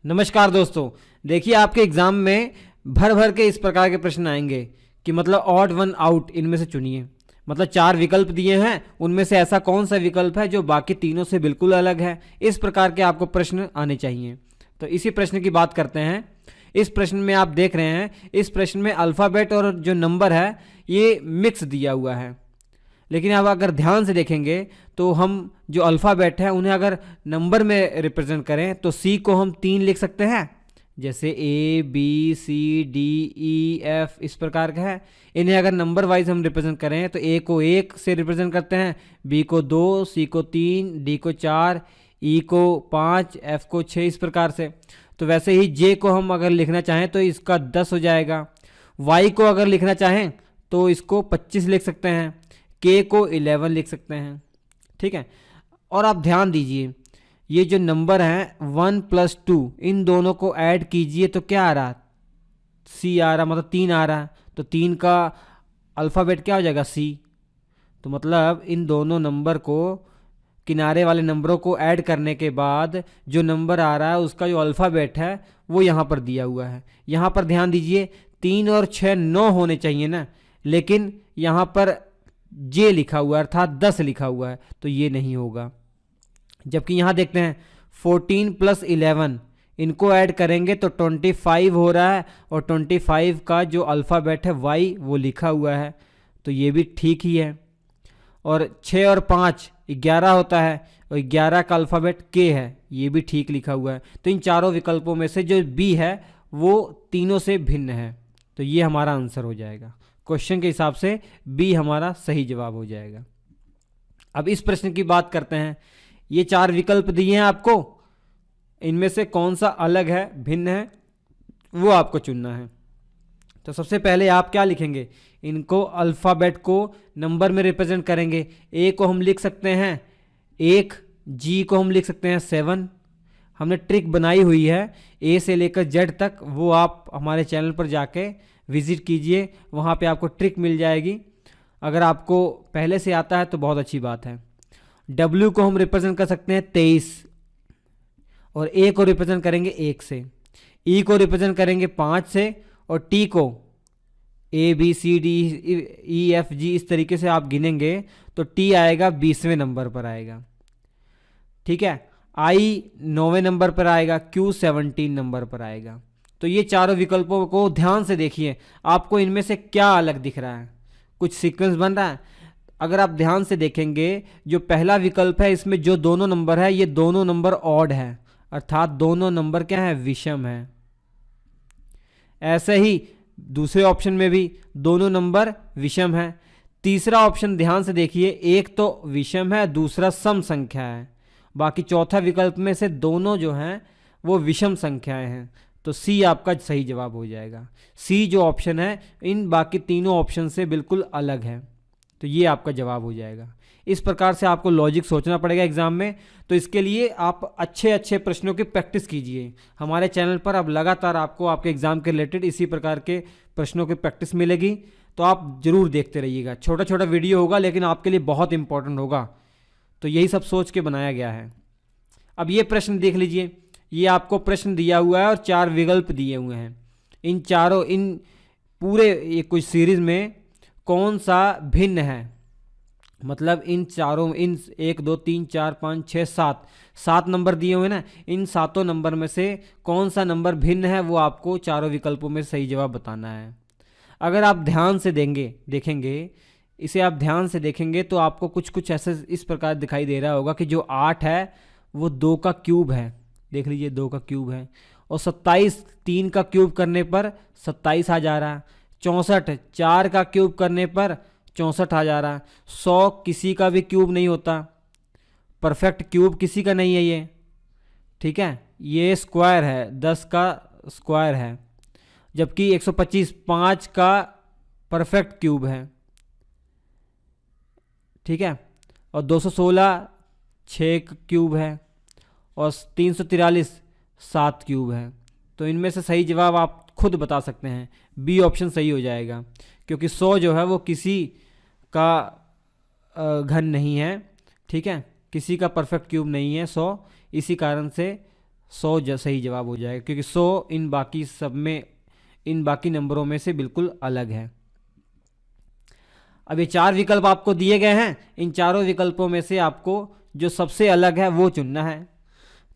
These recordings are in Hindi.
नमस्कार दोस्तों, देखिए आपके एग्जाम में भर भर के इस प्रकार के प्रश्न आएंगे कि मतलब ऑड वन आउट, इनमें से चुनिए। मतलब 4 विकल्प दिए हैं, उनमें से ऐसा कौन सा विकल्प है जो बाकी तीनों से बिल्कुल अलग है। इस प्रकार के आपको प्रश्न आने चाहिए। तो इसी प्रश्न की बात करते हैं। इस प्रश्न में आप देख रहे हैं, इस प्रश्न में अल्फ़ाबेट और जो नंबर है ये मिक्स दिया हुआ है। लेकिन अब अगर ध्यान से देखेंगे तो हम जो अल्फ़ाबेट है उन्हें अगर नंबर में रिप्रेजेंट करें तो सी को हम 3 लिख सकते हैं, जैसे A B C D E F, इस प्रकार का है। इन्हें अगर नंबर वाइज हम रिप्रेजेंट करें तो ए को 1 से रिप्रेजेंट करते हैं, बी को 2, सी को 3, डी को 4, ई को 5, एफ को 6, इस प्रकार से। तो वैसे ही जे को हम अगर लिखना चाहें तो इसका 10 हो जाएगा। वाई को अगर लिखना चाहें तो इसको 25 लिख सकते हैं, के को 11 लिख सकते हैं। ठीक है। और आप ध्यान दीजिए, ये जो नंबर हैं 1 + 2, इन दोनों को ऐड कीजिए तो क्या आ रहा, सी आ रहा, मतलब 3 आ रहा। तो 3 का अल्फ़ाबेट क्या हो जाएगा, सी। तो मतलब इन दोनों नंबर को, किनारे वाले नंबरों को ऐड करने के बाद जो नंबर आ रहा है उसका जो अल्फ़ाबेट है वो यहाँ पर दिया हुआ है। यहाँ पर ध्यान दीजिए, 3 और 6 9 होने चाहिए ना, लेकिन यहाँ पर जे लिखा हुआ है, अर्थात 10 लिखा हुआ है, तो ये नहीं होगा। जबकि यहाँ देखते हैं 14 + 11, इनको ऐड करेंगे तो 25 हो रहा है, और 25 का जो अल्फ़ाबेट है वाई वो लिखा हुआ है, तो ये भी ठीक ही है। और 6 और 5 11 होता है, और 11 का अल्फ़ाबेट के है, ये भी ठीक लिखा हुआ है। तो इन चारों विकल्पों में से जो बी है वो तीनों से भिन्न है, तो ये हमारा आंसर हो जाएगा। क्वेश्चन के हिसाब से बी हमारा सही जवाब हो जाएगा। अब इस प्रश्न की बात करते हैं। ये 4 विकल्प दिए हैं आपको, इनमें से कौन सा अलग है, भिन्न है, वो आपको चुनना है। तो सबसे पहले आप क्या लिखेंगे, इनको अल्फ़ाबेट को नंबर में रिप्रेजेंट करेंगे। ए को हम लिख सकते हैं 1, जी को हम लिख सकते हैं 7। हमने ट्रिक बनाई हुई है ए से लेकर जेड तक, वो आप हमारे चैनल पर जाके विज़िट कीजिए, वहाँ पे आपको ट्रिक मिल जाएगी। अगर आपको पहले से आता है तो बहुत अच्छी बात है। डब्ल्यू को हम रिप्रेजेंट कर सकते हैं 23, और ए को रिप्रेजेंट करेंगे 1 से, ई को रिप्रेजेंट करेंगे 5 से, और टी को A B C D E F G, इस तरीके से आप गिनेंगे तो टी आएगा 20वें नंबर पर आएगा। ठीक है। आई 9वें नंबर पर आएगा, क्यू 17 नंबर पर आएगा। तो ये चारों विकल्पों को ध्यान से देखिए, आपको इनमें से क्या अलग दिख रहा है, कुछ सीक्वेंस बन रहा है। अगर आप ध्यान से देखेंगे, जो पहला विकल्प है इसमें जो दोनों नंबर है, ये दोनों नंबर ऑड है, अर्थात दोनों नंबर क्या है, विषम है। ऐसे ही दूसरे ऑप्शन में भी दोनों नंबर विषम है। तीसरा ऑप्शन ध्यान से देखिए, एक तो विषम है, दूसरा सम संख्या है। बाकी चौथा विकल्प में से दोनों जो हैं वो विषम संख्याएं हैं, तो सी आपका सही जवाब हो जाएगा। सी जो ऑप्शन है इन बाकी तीनों ऑप्शन से बिल्कुल अलग है, तो ये आपका जवाब हो जाएगा। इस प्रकार से आपको लॉजिक सोचना पड़ेगा एग्जाम में। तो इसके लिए आप अच्छे अच्छे प्रश्नों की प्रैक्टिस कीजिए। हमारे चैनल पर अब लगातार आपको आपके एग्जाम के रिलेटेड इसी प्रकार के प्रश्नों की प्रैक्टिस मिलेगी, तो आप जरूर देखते रहिएगा। छोटा छोटा वीडियो होगा लेकिन आपके लिए बहुत इंपॉर्टेंट होगा, तो यही सब सोच के बनाया गया है। अब ये प्रश्न देख लीजिए, ये आपको प्रश्न दिया हुआ है और 4 विकल्प दिए हुए हैं। इन चारों, इन पूरे ये कुछ सीरीज में कौन सा भिन्न है, मतलब इन चारों, इन 1 2 3 4 5 6 7 नंबर दिए हुए ना, इन 7 नंबर में से कौन सा नंबर भिन्न है वो आपको चारों विकल्पों में सही जवाब बताना है। अगर आप ध्यान से देखेंगे इसे, आप ध्यान से देखेंगे तो आपको कुछ कुछ ऐसे इस प्रकार दिखाई दे रहा होगा कि जो 8 है वो 2 का क्यूब है। देख लीजिए 2 का क्यूब है, और 27 3 का क्यूब करने पर 27 आ जा रहा है। 64 4 का क्यूब करने पर 64 आ जा रहा है। 100 किसी का भी क्यूब नहीं होता, परफेक्ट क्यूब किसी का नहीं है ये। ठीक है, ये स्क्वायर है, 10 का स्क्वायर है। जबकि 125 5 का परफेक्ट क्यूब है। ठीक है, और 216 6 क्यूब है, और 343 7 क्यूब है। तो इनमें से सही जवाब आप खुद बता सकते हैं, बी ऑप्शन सही हो जाएगा, क्योंकि 100 जो है वो किसी का घन नहीं है। ठीक है, किसी का परफेक्ट क्यूब नहीं है 100, इसी कारण से 100 सही जवाब हो जाएगा, क्योंकि 100 इन बाकी नंबरों में से बिल्कुल अलग है। अब ये 4 विकल्प आपको दिए गए हैं, इन चारों विकल्पों में से आपको जो सबसे अलग है वो चुनना है।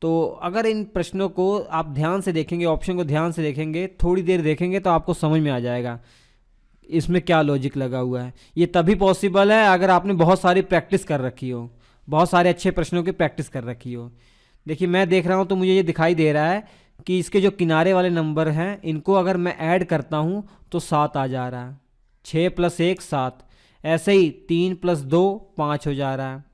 तो अगर इन प्रश्नों को आप ध्यान से देखेंगे, ऑप्शन को ध्यान से देखेंगे, थोड़ी देर देखेंगे, तो आपको समझ में आ जाएगा इसमें क्या लॉजिक लगा हुआ है। ये तभी पॉसिबल है अगर आपने बहुत सारी प्रैक्टिस कर रखी हो, बहुत सारे अच्छे प्रश्नों की प्रैक्टिस कर रखी हो। देखिए मैं देख रहा हूँ तो मुझे ये दिखाई दे रहा है कि इसके जो किनारे वाले नंबर हैं इनको अगर मैं ऐड करता हूँ तो 7 आ जा रहा है, 6 + 1 7, ऐसे ही 3 + 2 5 हो जा रहा है।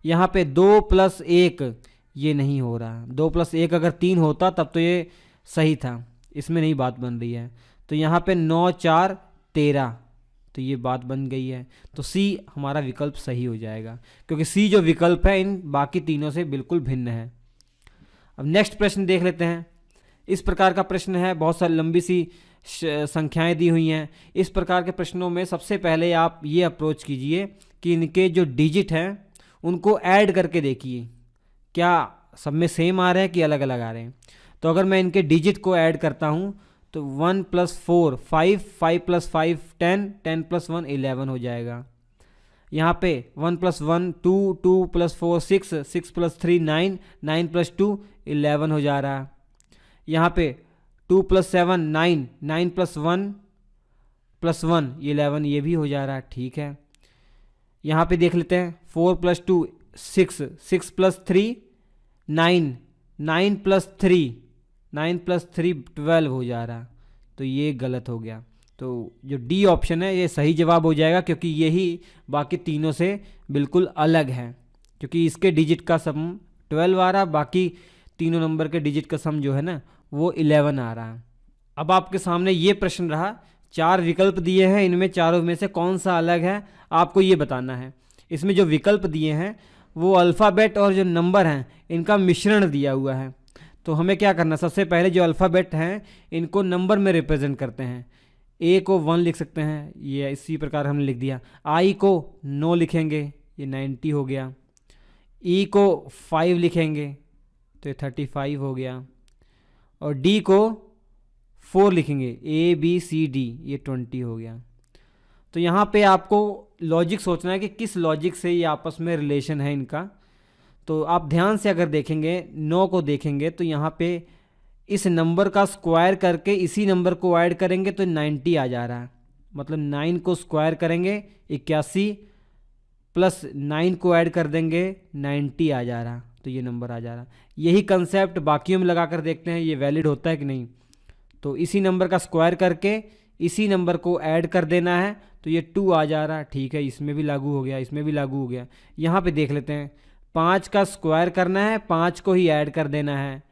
यहाँ पे 2 + 1 ये नहीं हो रहा, 2 + 1 अगर 3 होता तब तो ये सही था, इसमें नहीं बात बन रही है। तो यहाँ पे 9 4 13, तो ये बात बन गई है। तो सी हमारा विकल्प सही हो जाएगा, क्योंकि सी जो विकल्प है इन बाकी तीनों से बिल्कुल भिन्न है। अब नेक्स्ट प्रश्न देख लेते हैं। इस प्रकार का प्रश्न है, बहुत सारी लंबी सी संख्याएं दी हुई हैं। इस प्रकार के प्रश्नों में सबसे पहले आप ये अप्रोच कीजिए कि इनके जो डिजिट हैं उनको ऐड करके देखिए, क्या सब में सेम आ रहे हैं कि अलग अलग आ रहे हैं। तो अगर मैं इनके डिजिट को ऐड करता हूँ तो 1 + 4 5, 5 + 5 10, 10 + 1 11 हो जाएगा। यहाँ पे 1 + 1 2, 2 + 4 6, 6 + 3 9, 9 + 2 11 हो जा रहा है। यहाँ पे 2 + 7 9, 9 + 1 + 1 11, ये भी हो जा रहा है, ठीक है। यहाँ पे देख लेते हैं 4 + 2 6, 6 + 3 9, 9 + 3 9 + 3 12 हो जा रहा, तो ये गलत हो गया। तो जो डी ऑप्शन है ये सही जवाब हो जाएगा, क्योंकि यही बाकी तीनों से बिल्कुल अलग है, क्योंकि इसके डिजिट का सम 12 आ रहा, बाकी तीनों नंबर के डिजिट का सम जो है ना वो 11 आ रहा है। अब आपके सामने ये प्रश्न रहा, 4 विकल्प दिए हैं, इनमें चारों में से कौन सा अलग है आपको ये बताना है। इसमें जो विकल्प दिए हैं वो अल्फ़ाबेट और जो नंबर हैं इनका मिश्रण दिया हुआ है। तो हमें क्या करना, सबसे पहले जो अल्फ़ाबेट हैं इनको नंबर में रिप्रेजेंट करते हैं। ए को 1 लिख सकते हैं, ये इसी प्रकार हमने लिख दिया। आई को 9 लिखेंगे, ये 90 हो गया। ई को 5 लिखेंगे तो ये 35 हो गया। और डी को 4 लिखेंगे, ए बी सी डी, ये 20 हो गया। तो यहाँ पे आपको लॉजिक सोचना है कि किस लॉजिक से ये आपस में रिलेशन है इनका। तो आप ध्यान से अगर देखेंगे 9 को देखेंगे तो यहाँ पे इस नंबर का स्क्वायर करके इसी नंबर को ऐड करेंगे तो 90 आ जा रहा है। मतलब 9 को स्क्वायर करेंगे 81 प्लस 9 को ऐड कर देंगे 90 आ जा रहा, तो ये नंबर आ जा रहा। यही कंसेप्ट बाकियों में लगा कर देखते हैं ये वैलिड होता है कि नहीं। तो इसी नंबर का स्क्वायर करके इसी नंबर को ऐड कर देना है तो ये 2 आ जा रहा, ठीक है। इसमें भी लागू हो गया, इसमें भी लागू हो गया। यहाँ पे देख लेते हैं 5 का स्क्वायर करना है, 5 को ही ऐड कर देना है,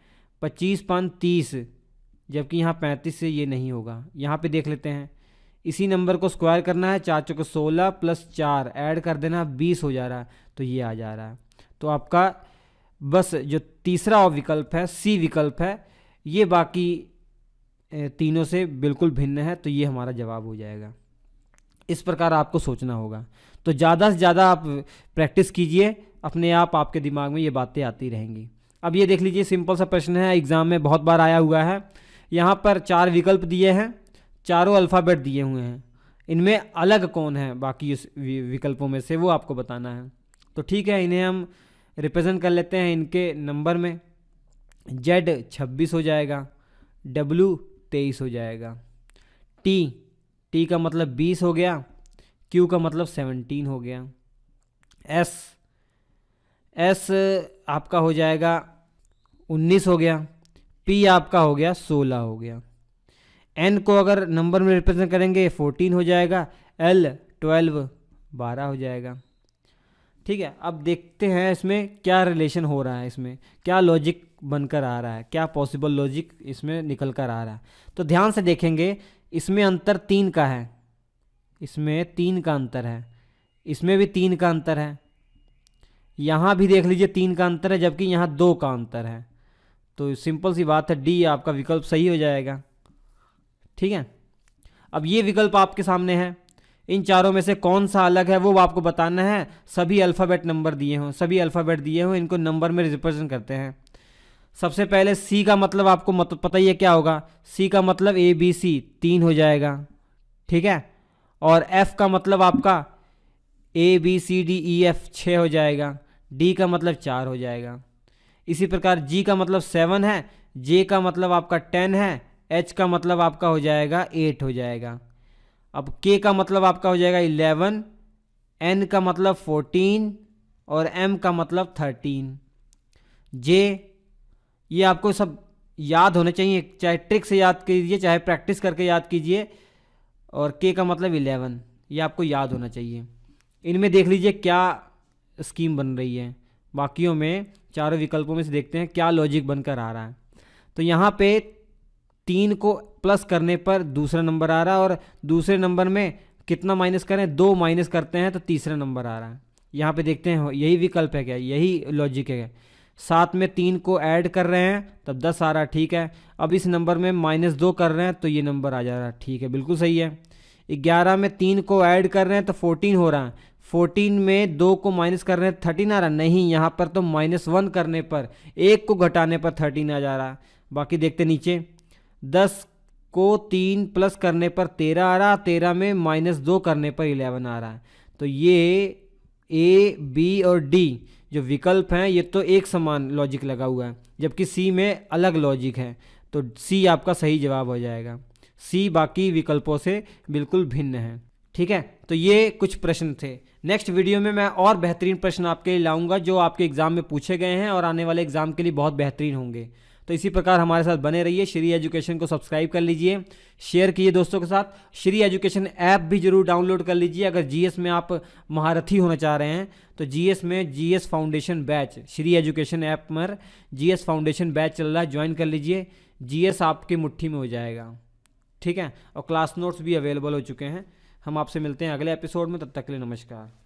25 5 30, जबकि यहाँ 35 से ये नहीं होगा। यहाँ पे देख लेते हैं इसी नंबर को स्क्वायर करना है, 4 चौके 16 प्लस 4 ऐड कर देना 20 हो जा रहा है, तो ये आ जा रहा है। तो आपका बस जो तीसरा विकल्प है सी विकल्प है, ये बाकी तीनों से बिल्कुल भिन्न है, तो ये हमारा जवाब हो जाएगा। इस प्रकार आपको सोचना होगा। तो ज़्यादा से ज़्यादा आप प्रैक्टिस कीजिए, अपने आप आपके दिमाग में ये बातें आती रहेंगी। अब ये देख लीजिए, सिंपल सा प्रश्न है, एग्ज़ाम में बहुत बार आया हुआ है। यहाँ पर 4 विकल्प दिए हैं, चारों अल्फ़ाबेट दिए हुए हैं, इनमें अलग कौन है बाकी इस विकल्पों में से, वो आपको बताना है। तो ठीक है, इन्हें हम रिप्रेजेंट कर लेते हैं इनके नंबर में। Z 26 हो जाएगा, W 23 हो जाएगा, T का मतलब 20 हो गया, Q का मतलब 17 हो गया, S आपका हो जाएगा 19 हो गया, P आपका हो गया 16 हो गया, N को अगर नंबर में रिप्रेजेंट करेंगे 14 हो जाएगा, L 12 हो जाएगा। ठीक है, अब देखते हैं इसमें क्या रिलेशन हो रहा है, इसमें क्या लॉजिक बनकर आ रहा है, क्या पॉसिबल लॉजिक इसमें निकल कर आ रहा है। तो ध्यान से देखेंगे, इसमें अंतर 3 का है, इसमें 3 का अंतर है, इसमें भी 3 का अंतर है, यहाँ भी देख लीजिए 3 का अंतर है, जबकि यहाँ 2 का अंतर है। तो सिंपल सी बात है, डी आपका विकल्प सही हो जाएगा। ठीक है, अब ये विकल्प आपके सामने है, इन चारों में से कौन सा अलग है वो आपको बताना है। सभी अल्फ़ाबेट नंबर दिए हों, सभी अल्फ़ाबेट दिए हों, इनको नंबर में रिप्रेजेंट करते हैं। सबसे पहले सी का मतलब आपको पता ही है क्या होगा। सी का मतलब ए बी सी 3 हो जाएगा, ठीक है। और एफ का मतलब आपका A B C D E F 6 हो जाएगा। डी का मतलब 4 हो जाएगा। इसी प्रकार जी का मतलब 7 है, जे का मतलब आपका 10 है, एच का मतलब आपका हो जाएगा 8 हो जाएगा। अब के का मतलब आपका हो जाएगा 11, एन का मतलब 14 और एम का मतलब 13। जे ये आपको सब याद होने चाहिए, चाहे ट्रिक से याद कीजिए चाहे प्रैक्टिस करके याद कीजिए। और के का मतलब 11, ये आपको याद होना चाहिए। इनमें देख लीजिए क्या स्कीम बन रही है। बाकियों में चारों विकल्पों में से देखते हैं क्या लॉजिक बनकर आ रहा है। तो यहाँ पे 3 को प्लस करने पर दूसरा नंबर आ रहा है, और दूसरे नंबर में कितना माइनस करें, 2 माइनस करते हैं तो तीसरा नंबर आ रहा है। यहाँ पे देखते हैं यही विकल्प है क्या, यही लॉजिक है। 7 में 3 को ऐड कर रहे हैं तब 10 आ रहा है, ठीक है। अब इस नंबर में -2 कर रहे हैं तो ये नंबर आ जा रहा है, ठीक है, बिल्कुल सही है। 11 में 3 को ऐड कर रहे हैं तो 14 हो रहा है। 14 में 2 को माइनस कर रहे हैं 13 आ रहा, नहीं, यहाँ पर तो -1 करने पर, 1 को घटाने पर 13 आ जा रहा। बाकी देखते नीचे, 10 को 3 प्लस करने पर 13 आ रहा, 13 में -2 करने पर 11 आ रहा है। तो ये ए बी और डी जो विकल्प हैं ये तो एक समान लॉजिक लगा हुआ है, जबकि सी में अलग लॉजिक है। तो सी आपका सही जवाब हो जाएगा। सी बाकी विकल्पों से बिल्कुल भिन्न है, ठीक है। तो ये कुछ प्रश्न थे। नेक्स्ट वीडियो में मैं और बेहतरीन प्रश्न आपके लिए लाऊंगा जो आपके एग्जाम में पूछे गए हैं और आने वाले एग्जाम के लिए बहुत बेहतरीन होंगे। तो इसी प्रकार हमारे साथ बने रहिए। श्री एजुकेशन को सब्सक्राइब कर लीजिए, शेयर कीजिए दोस्तों के साथ। श्री एजुकेशन ऐप भी जरूर डाउनलोड कर लीजिए अगर जीएस में आप महारथी होना चाह रहे हैं। तो जीएस में GS foundation batch, Shri education app पर जीएस फाउंडेशन बैच चल रहा है, ज्वाइन कर लीजिए। जीएस आपकी मुट्ठी में हो जाएगा, ठीक है। और क्लास नोट्स भी अवेलेबल हो चुके हैं। हम आपसे मिलते हैं अगले एपिसोड में, तब तक के लिए नमस्कार।